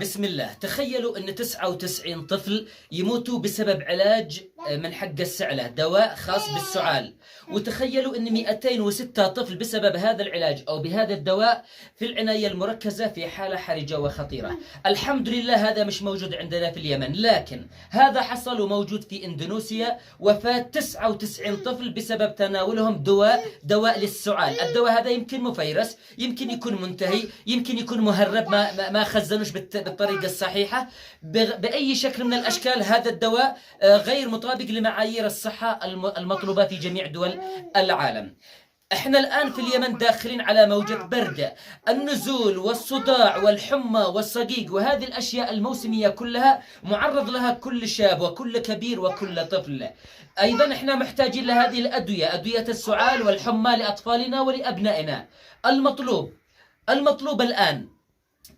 بسم الله. تخيلوا أن 99 طفل يموتوا بسبب علاج من حق السعلة، دواء خاص بالسعال. وتخيلوا أن 206 طفل بسبب هذا العلاج أو بهذا الدواء في العناية المركزة في حالة حرجة وخطيرة. الحمد لله هذا مش موجود عندنا في اليمن، لكن هذا حصل وموجود في إندونيسيا. وفاة 99 طفل بسبب تناولهم دواء للسعال. الدواء هذا يمكن مفيرس، يمكن يكون منتهي، يمكن يكون مهرب، ما خزنوش بالطريقة الصحيحة. بأي شكل من الأشكال هذا الدواء غير مطابق لمعايير الصحة المطلوبة في جميع دول العالم. احنا الآن في اليمن داخلين على موجة برد، النزول والصداع والحمى والصقيق وهذه الأشياء الموسمية كلها معرض لها كل شاب وكل كبير وكل طفل. أيضا احنا محتاجين لهذه الأدوية، أدوية السعال والحمى لأطفالنا ولأبنائنا. المطلوب الآن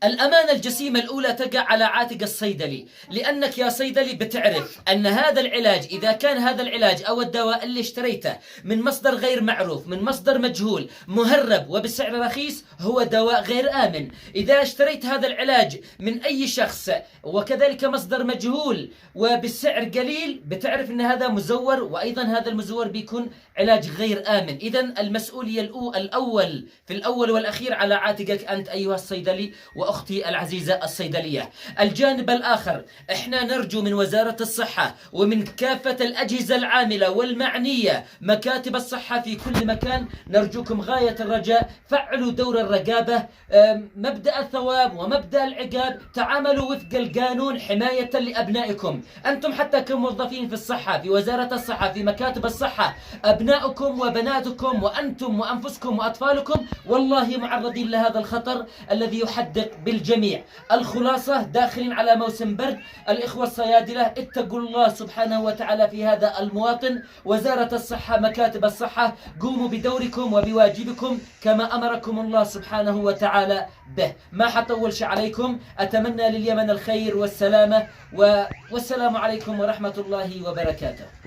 الأمانة الجسيمة الأولى تقع على عاتق الصيدلي، لأنك يا صيدلي بتعرف أن هذا العلاج، إذا كان هذا العلاج أو الدواء اللي اشتريته من مصدر غير معروف، من مصدر مجهول، مهرب وبسعر رخيص، هو دواء غير آمن. إذا اشتريت هذا العلاج من أي شخص وكذلك مصدر مجهول وبسعر قليل، بتعرف أن هذا مزور، وأيضا هذا المزور بيكون علاج غير آمن. إذن المسؤولية في الأول والأخير على عاتقك أنت أيها الصيدلي وأختي العزيزة الصيدلية. الجانب الآخر، احنا نرجو من وزارة الصحة ومن كافة الأجهزة العاملة والمعنية، مكاتب الصحة في كل مكان، نرجوكم غاية الرجاء، فعلوا دور الرقابة، مبدأ الثواب ومبدأ العقاب، تعاملوا وفق القانون حماية لأبنائكم. أنتم حتى كموظفين في الصحة، في وزارة الصحة، في مكاتب الصحة، أبنائكم وبناتكم وأنتم وأنفسكم وأطفالكم والله معرضين لهذا الخطر الذي يحدق بالجميع. الخلاصة، داخلين على موسم برد، الإخوة الصيادلة اتقوا الله سبحانه وتعالى في هذا المواطن. وزارة الصحة، مكاتب الصحة، قوموا بدوركم وبواجبكم كما أمركم الله سبحانه وتعالى به. ما حطولش عليكم، أتمنى لليمن الخير والسلامة، والسلام عليكم ورحمة الله وبركاته.